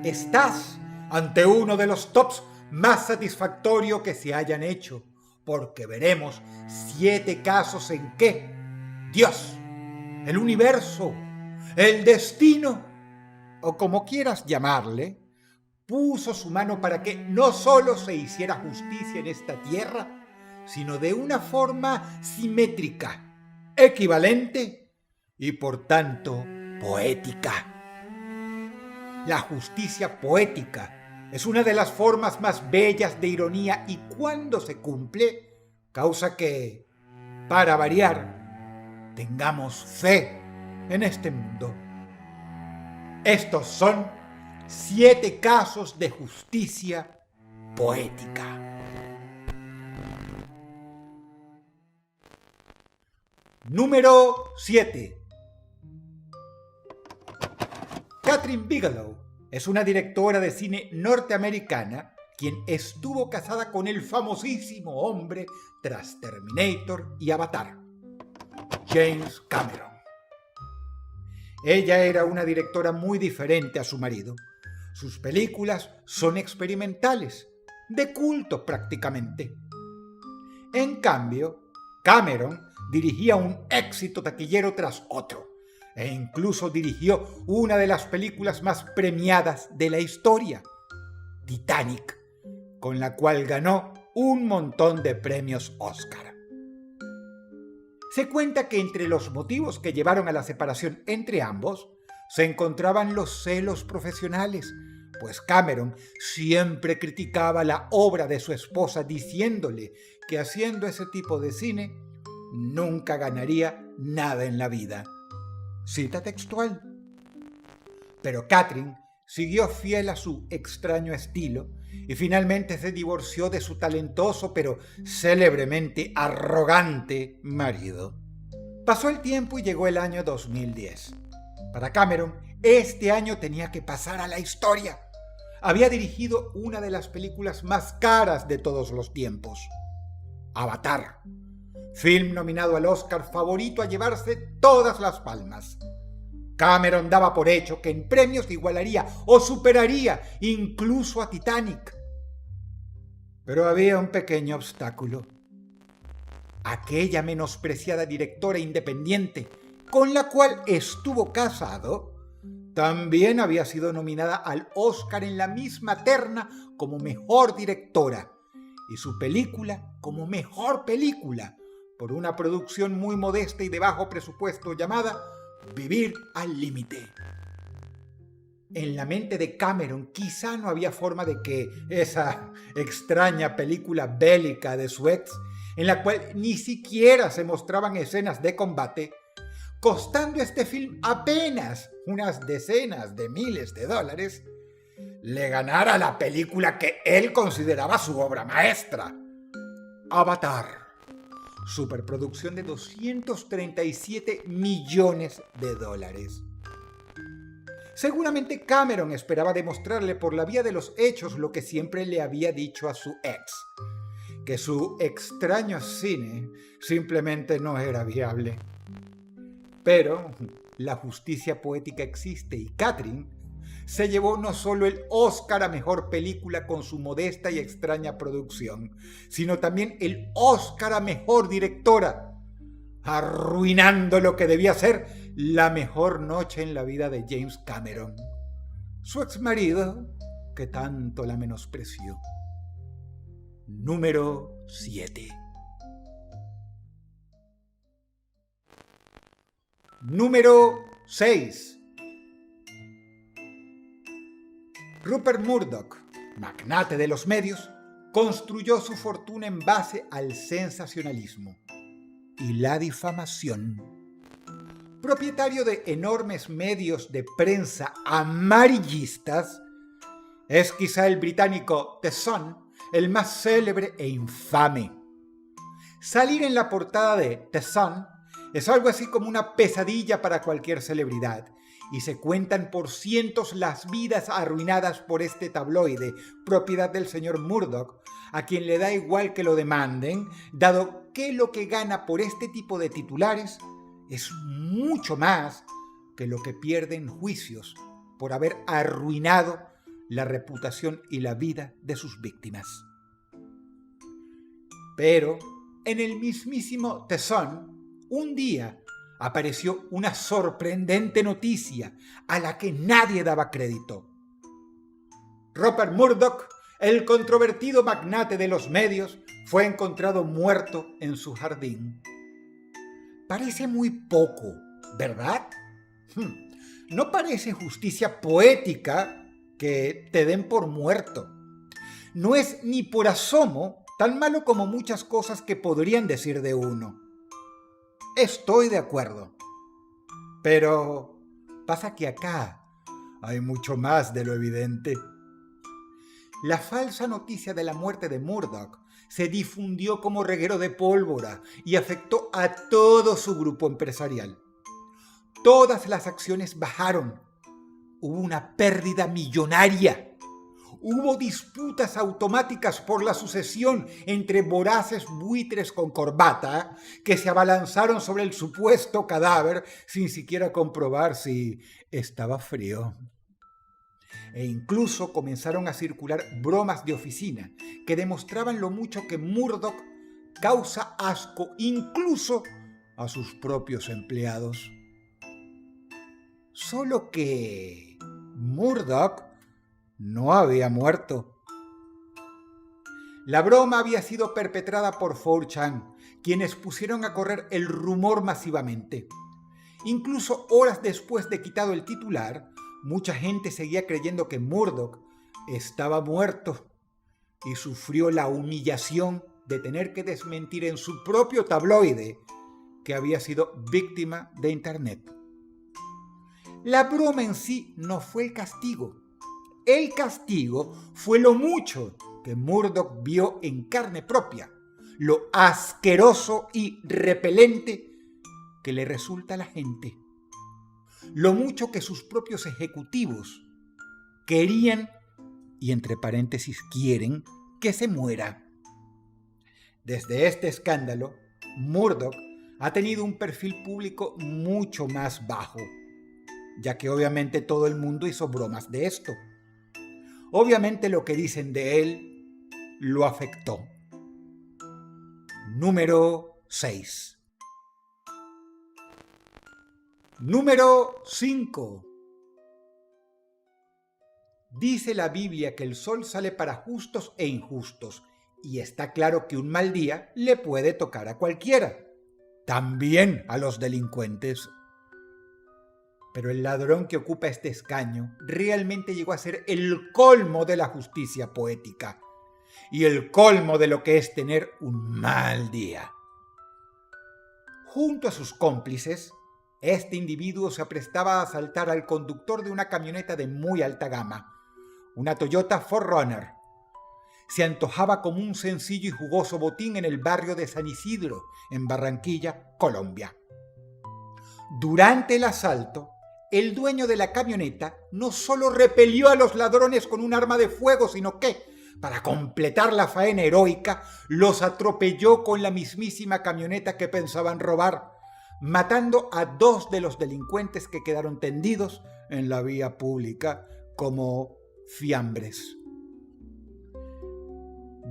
Estás ante uno de los tops más satisfactorios que se hayan hecho, porque veremos 7 casos en que Dios, el universo, el destino, o como quieras llamarle, puso su mano para que no solo se hiciera justicia en esta tierra, sino de una forma simétrica, equivalente y por tanto poética. La justicia poética es una de las formas más bellas de ironía y cuando se cumple, causa que, para variar, tengamos fe en este mundo. Estos son 7 casos de justicia poética. Número 7. Kathryn Bigelow es una directora de cine norteamericana quien estuvo casada con el famosísimo hombre tras Terminator y Avatar, James Cameron. Ella era una directora muy diferente a su marido. Sus películas son experimentales, de culto prácticamente. En cambio, Cameron dirigía un éxito taquillero tras otro, e incluso dirigió una de las películas más premiadas de la historia, Titanic, con la cual ganó un montón de premios Oscar. Se cuenta que entre los motivos que llevaron a la separación entre ambos se encontraban los celos profesionales, pues Cameron siempre criticaba la obra de su esposa diciéndole que haciendo ese tipo de cine nunca ganaría nada en la vida. Cita textual. Pero Kathryn siguió fiel a su extraño estilo y finalmente se divorció de su talentoso pero célebremente arrogante marido. Pasó el tiempo y llegó el año 2010. Para Cameron, este año tenía que pasar a la historia. Había dirigido una de las películas más caras de todos los tiempos, Avatar, film nominado al Oscar, favorito a llevarse todas las palmas. Cameron daba por hecho que en premios igualaría o superaría incluso a Titanic. Pero había un pequeño obstáculo. Aquella menospreciada directora independiente con la cual estuvo casado también había sido nominada al Oscar en la misma terna como mejor directora y su película como mejor película, por una producción muy modesta y de bajo presupuesto llamada Vivir al límite. En la mente de Cameron quizá no había forma de que esa extraña película bélica de su ex, en la cual ni siquiera se mostraban escenas de combate, costando este film apenas unas decenas de miles de dólares, le ganara la película que él consideraba su obra maestra, Avatar. Superproducción de $237 millones. Seguramente Cameron esperaba demostrarle por la vía de los hechos lo que siempre le había dicho a su ex, que su extraño cine simplemente no era viable. Pero la justicia poética existe y Kathryn se llevó no solo el Oscar a Mejor Película con su modesta y extraña producción, sino también el Oscar a Mejor Directora, arruinando lo que debía ser la mejor noche en la vida de James Cameron, su exmarido que tanto la menospreció. Número 7. Número 6. Rupert Murdoch, magnate de los medios, construyó su fortuna en base al sensacionalismo y la difamación. Propietario de enormes medios de prensa amarillistas, es quizá el británico The Sun el más célebre e infame. Salir en la portada de The Sun es algo así como una pesadilla para cualquier celebridad, y se cuentan por cientos las vidas arruinadas por este tabloide, propiedad del señor Murdoch, a quien le da igual que lo demanden, dado que lo que gana por este tipo de titulares es mucho más que lo que pierde en juicios por haber arruinado la reputación y la vida de sus víctimas. Pero en el mismísimo The Sun, un día apareció una sorprendente noticia a la que nadie daba crédito. Rupert Murdoch, el controvertido magnate de los medios, fue encontrado muerto en su jardín. Parece muy poco, ¿verdad? No parece justicia poética que te den por muerto. No es ni por asomo tan malo como muchas cosas que podrían decir de uno. Estoy de acuerdo. Pero pasa que acá hay mucho más de lo evidente. La falsa noticia de la muerte de Murdoch se difundió como reguero de pólvora y afectó a todo su grupo empresarial. Todas las acciones bajaron. Hubo una pérdida millonaria. Hubo disputas automáticas por la sucesión entre voraces buitres con corbata que se abalanzaron sobre el supuesto cadáver sin siquiera comprobar si estaba frío. E incluso comenzaron a circular bromas de oficina que demostraban lo mucho que Murdoch causa asco incluso a sus propios empleados. Solo que Murdoch no había muerto. La broma había sido perpetrada por 4chan, quienes pusieron a correr el rumor masivamente. Incluso horas después de quitado el titular, mucha gente seguía creyendo que Murdoch estaba muerto y sufrió la humillación de tener que desmentir en su propio tabloide que había sido víctima de Internet. La broma en sí no fue el castigo. El castigo fue lo mucho que Murdoch vio en carne propia, lo asqueroso y repelente que le resulta a la gente, lo mucho que sus propios ejecutivos querían, y entre paréntesis quieren, que se muera. Desde este escándalo, Murdoch ha tenido un perfil público mucho más bajo, ya que obviamente todo el mundo hizo bromas de esto. Obviamente lo que dicen de él lo afectó. Número 6. Número 5. Dice la Biblia que el sol sale para justos e injustos, y está claro que un mal día le puede tocar a cualquiera, también a los delincuentes. Pero el ladrón que ocupa este escaño realmente llegó a ser el colmo de la justicia poética y el colmo de lo que es tener un mal día. Junto a sus cómplices, este individuo se aprestaba a asaltar al conductor de una camioneta de muy alta gama, una Toyota 4Runner. Se antojaba como un sencillo y jugoso botín en el barrio de San Isidro, en Barranquilla, Colombia. Durante el asalto, el dueño de la camioneta no solo repelió a los ladrones con un arma de fuego, sino que, para completar la faena heroica, los atropelló con la mismísima camioneta que pensaban robar, matando a 2 de los delincuentes que quedaron tendidos en la vía pública como fiambres.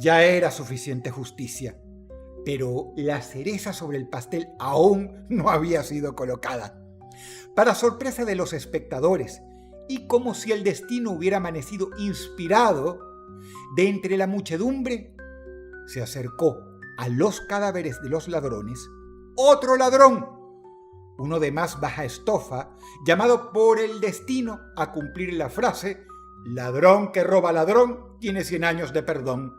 Ya era suficiente justicia, pero la cereza sobre el pastel aún no había sido colocada. Para sorpresa de los espectadores, y como si el destino hubiera amanecido inspirado, de entre la muchedumbre se acercó a los cadáveres de los ladrones otro ladrón, uno de más baja estofa, llamado por el destino a cumplir la frase: ladrón que roba ladrón tiene 100 años de perdón.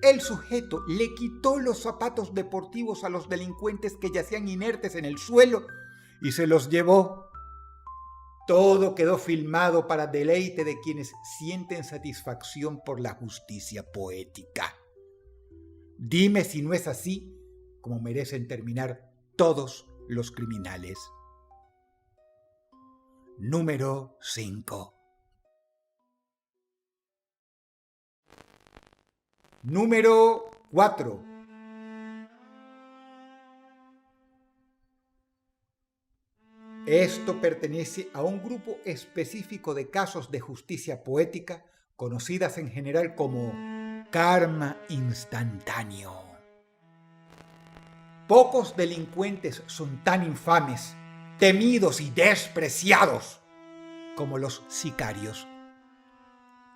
El sujeto le quitó los zapatos deportivos a los delincuentes que yacían inertes en el suelo y se los llevó. Todo quedó filmado para deleite de quienes sienten satisfacción por la justicia poética. Dime si no es así como merecen terminar todos los criminales. Número 5. Número 4. Esto pertenece a un grupo específico de casos de justicia poética, conocidas en general como karma instantáneo. Pocos delincuentes son tan infames, temidos y despreciados como los sicarios.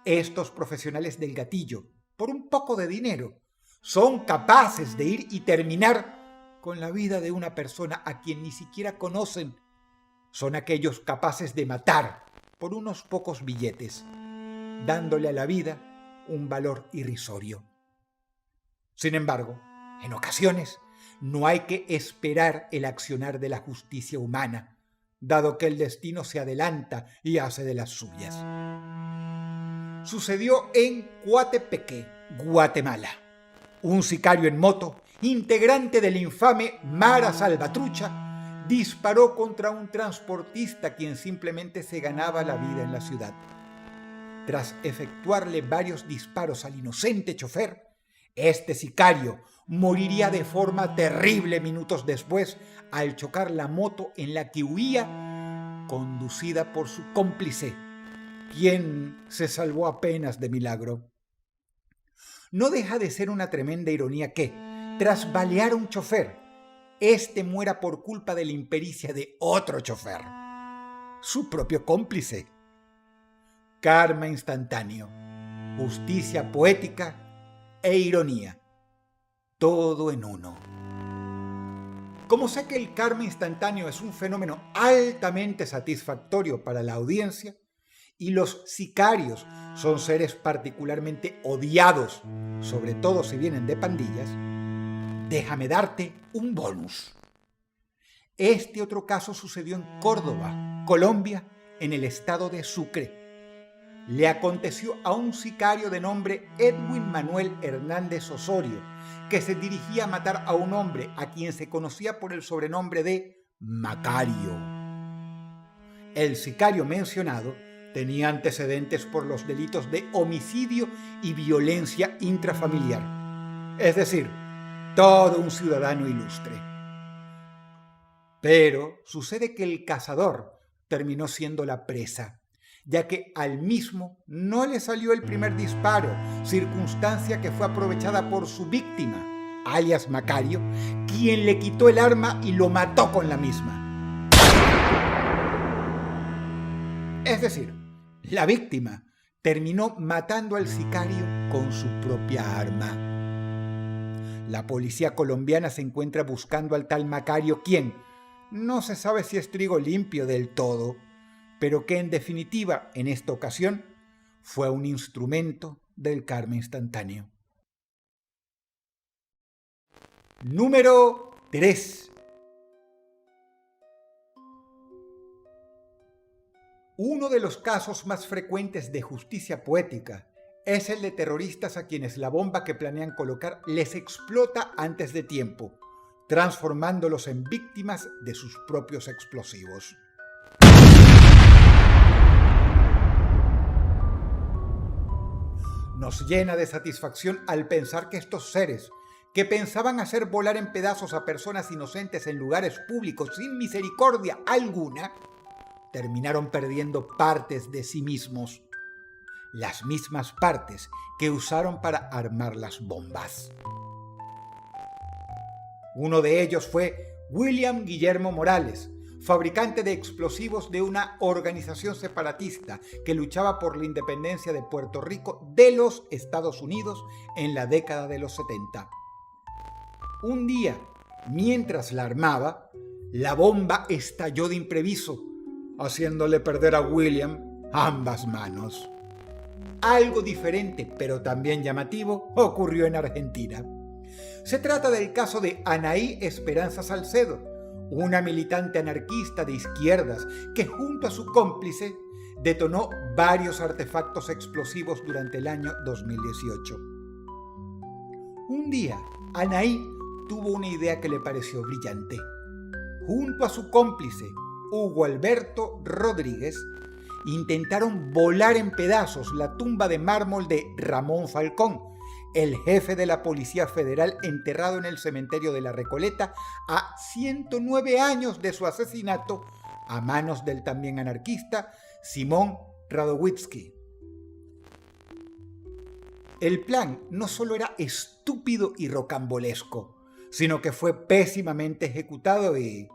Estos profesionales del gatillo, por un poco de dinero, son capaces de ir y terminar con la vida de una persona a quien ni siquiera conocen. Son aquellos capaces de matar por unos pocos billetes, dándole a la vida un valor irrisorio. Sin embargo, en ocasiones no hay que esperar el accionar de la justicia humana, dado que el destino se adelanta y hace de las suyas. Sucedió en Coatepeque, Guatemala. Un sicario en moto, integrante del infame Mara Salvatrucha, disparó contra un transportista quien simplemente se ganaba la vida en la ciudad. Tras efectuarle varios disparos al inocente chofer, este sicario moriría de forma terrible minutos después al chocar la moto en la que huía, conducida por su cómplice, quien se salvó apenas de milagro. No deja de ser una tremenda ironía que, tras balear a un chofer, este muera por culpa de la impericia de otro chofer, su propio cómplice. Karma instantáneo, justicia poética e ironía, todo en uno. Como sé que el karma instantáneo es un fenómeno altamente satisfactorio para la audiencia, y los sicarios son seres particularmente odiados, sobre todo si vienen de pandillas, déjame darte un bonus. Este otro caso sucedió en Córdoba, Colombia, en el estado de Sucre. Le aconteció a un sicario de nombre Edwin Manuel Hernández Osorio, que se dirigía a matar a un hombre a quien se conocía por el sobrenombre de Macario. El sicario mencionado tenía antecedentes por los delitos de homicidio y violencia intrafamiliar, es decir, todo un ciudadano ilustre. Pero sucede que el cazador terminó siendo la presa, ya que al mismo no le salió el primer disparo, circunstancia que fue aprovechada por su víctima, alias Macario, quien le quitó el arma y lo mató con la misma. Es decir, la víctima terminó matando al sicario con su propia arma. La policía colombiana se encuentra buscando al tal Macario, quien no se sabe si es trigo limpio del todo, pero que en definitiva, en esta ocasión, fue un instrumento del karma instantáneo. Número 3. Uno de los casos más frecuentes de justicia poética es el de terroristas a quienes la bomba que planean colocar les explota antes de tiempo, transformándolos en víctimas de sus propios explosivos. Nos llena de satisfacción al pensar que estos seres, que pensaban hacer volar en pedazos a personas inocentes en lugares públicos sin misericordia alguna, terminaron perdiendo partes de sí mismos, las mismas partes que usaron para armar las bombas. Uno de ellos fue William Guillermo Morales, fabricante de explosivos de una organización separatista que luchaba por la independencia de Puerto Rico de los Estados Unidos en la década de los 70. Un día, mientras la armaba, la bomba estalló de impreviso, haciéndole perder a William ambas manos. Algo diferente, pero también llamativo, ocurrió en Argentina. Se trata del caso de Anaí Esperanza Salcedo, una militante anarquista de izquierdas que junto a su cómplice detonó varios artefactos explosivos durante el año 2018. Un día, Anaí tuvo una idea que le pareció brillante. Junto a su cómplice, Hugo Alberto Rodríguez, intentaron volar en pedazos la tumba de mármol de Ramón Falcón, el jefe de la Policía Federal enterrado en el cementerio de La Recoleta a 109 años de su asesinato a manos del también anarquista Simón Radowitzki. El plan no solo era estúpido y rocambolesco, sino que fue pésimamente ejecutado y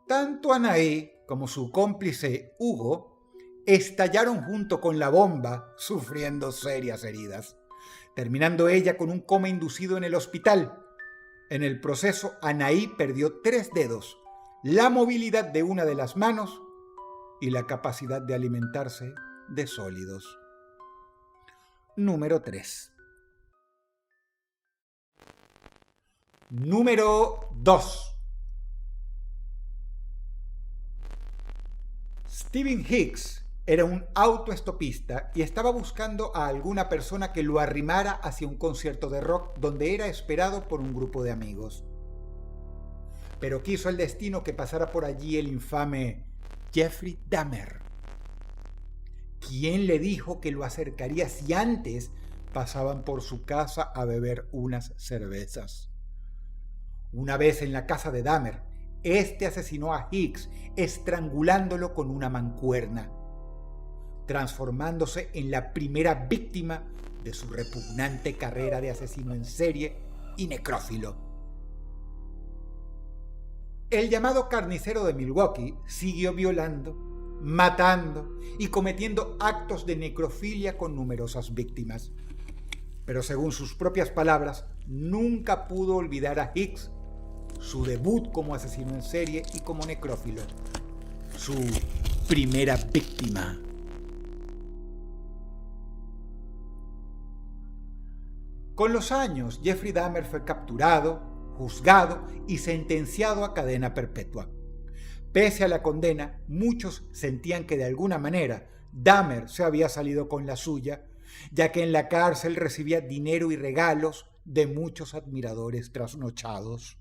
tanto Anaí como su cómplice Hugo estallaron junto con la bomba, sufriendo serias heridas, terminando ella con un coma inducido en el hospital. En el proceso, Anaí perdió 3 dedos, la movilidad de una de las manos y la capacidad de alimentarse de sólidos. Número 3. Número 2. Stephen Hicks era un autoestopista y estaba buscando a alguna persona que lo arrimara hacia un concierto de rock donde era esperado por un grupo de amigos. Pero quiso el destino que pasara por allí el infame Jeffrey Dahmer. ¿Quién le dijo que lo acercaría si antes pasaban por su casa a beber unas cervezas? Una vez en la casa de Dahmer, este asesinó a Hicks estrangulándolo con una mancuerna, transformándose en la primera víctima de su repugnante carrera de asesino en serie y necrófilo. El llamado carnicero de Milwaukee siguió violando, matando y cometiendo actos de necrofilia con numerosas víctimas. Pero según sus propias palabras, nunca pudo olvidar a Hicks, su debut como asesino en serie y como necrófilo, su primera víctima. Con los años, Jeffrey Dahmer fue capturado, juzgado y sentenciado a cadena perpetua. Pese a la condena, muchos sentían que de alguna manera Dahmer se había salido con la suya, ya que en la cárcel recibía dinero y regalos de muchos admiradores trasnochados.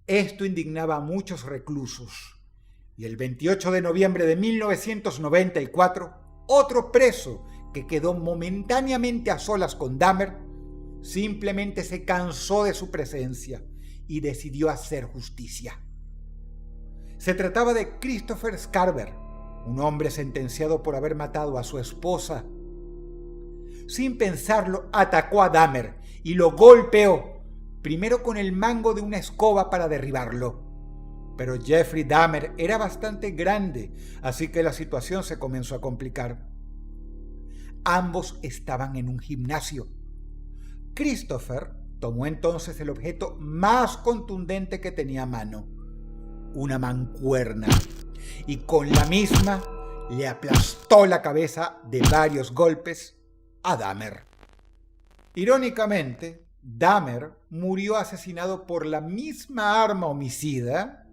Esto indignaba a muchos reclusos, y el 28 de noviembre de 1994, otro preso que quedó momentáneamente a solas con Dahmer, simplemente se cansó de su presencia y decidió hacer justicia. Se trataba de Christopher Scarver, un hombre sentenciado por haber matado a su esposa. Sin pensarlo, atacó a Dahmer y lo golpeó, primero con el mango de una escoba para derribarlo. Pero Jeffrey Dahmer era bastante grande, así que la situación se comenzó a complicar. Ambos estaban en un gimnasio. Christopher tomó entonces el objeto más contundente que tenía a mano, una mancuerna, y con la misma le aplastó la cabeza de varios golpes a Dahmer. Irónicamente, Dahmer murió asesinado por la misma arma homicida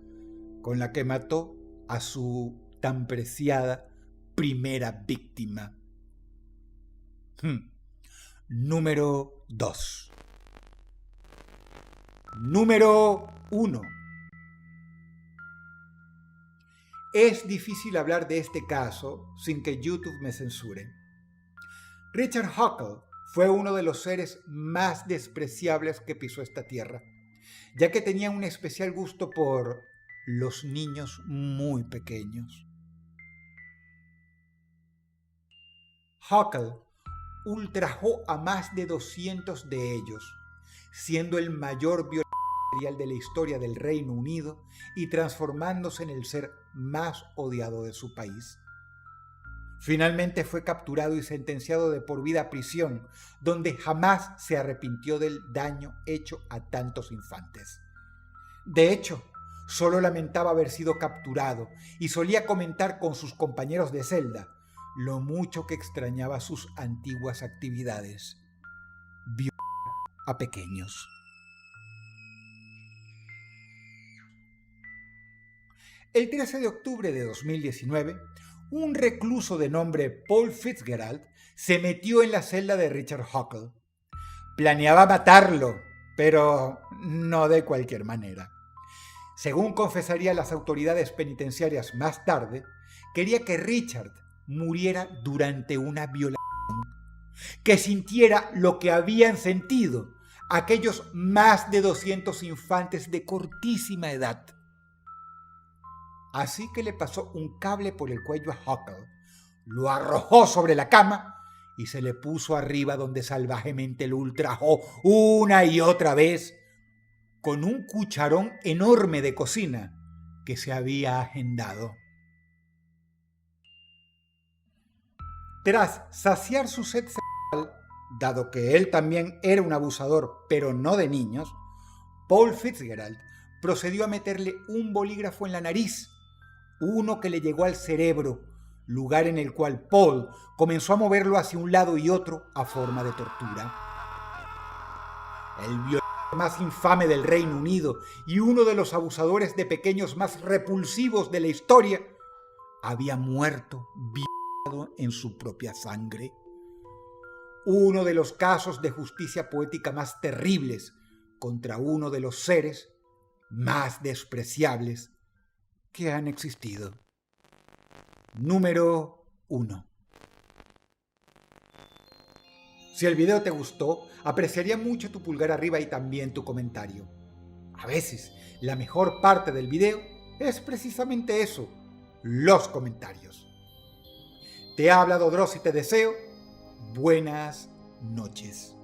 con la que mató a su tan preciada primera víctima. Número 2. Número 1. Es difícil hablar de este caso sin que YouTube me censure. Richard Huckle fue uno de los seres más despreciables que pisó esta tierra, ya que tenía un especial gusto por los niños muy pequeños. Huckle ultrajó a más de 200 de ellos, siendo el mayor violador serial de la historia del Reino Unido y transformándose en el ser más odiado de su país. Finalmente fue capturado y sentenciado de por vida a prisión, donde jamás se arrepintió del daño hecho a tantos infantes. De hecho, solo lamentaba haber sido capturado y solía comentar con sus compañeros de celda lo mucho que extrañaba sus antiguas actividades. Violar a pequeños. El 13 de octubre de 2019, un recluso de nombre Paul Fitzgerald se metió en la celda de Richard Huckle. Planeaba matarlo, pero no de cualquier manera. Según confesaría las autoridades penitenciarias más tarde, quería que Richard muriera durante una violación, que sintiera lo que habían sentido aquellos más de 200 infantes de cortísima edad. así que le pasó un cable por el cuello a Huckle, lo arrojó sobre la cama y se le puso arriba, donde salvajemente lo ultrajó una y otra vez con un cucharón enorme de cocina que se había agendado. Tras saciar su sed sexual, dado que él también era un abusador, pero no de niños, Paul Fitzgerald procedió a meterle un bolígrafo en la nariz, uno que le llegó al cerebro, lugar en el cual Paul comenzó a moverlo hacia un lado y otro a forma de tortura. El violador más infame del Reino Unido y uno de los abusadores de pequeños más repulsivos de la historia había muerto violado en su propia sangre. Uno de los casos de justicia poética más terribles contra uno de los seres más despreciables que han existido. Número 1. Si el video te gustó, apreciaría mucho tu pulgar arriba y también tu comentario. A veces, la mejor parte del video es precisamente eso, los comentarios. Te ha hablado Dross y te deseo buenas noches.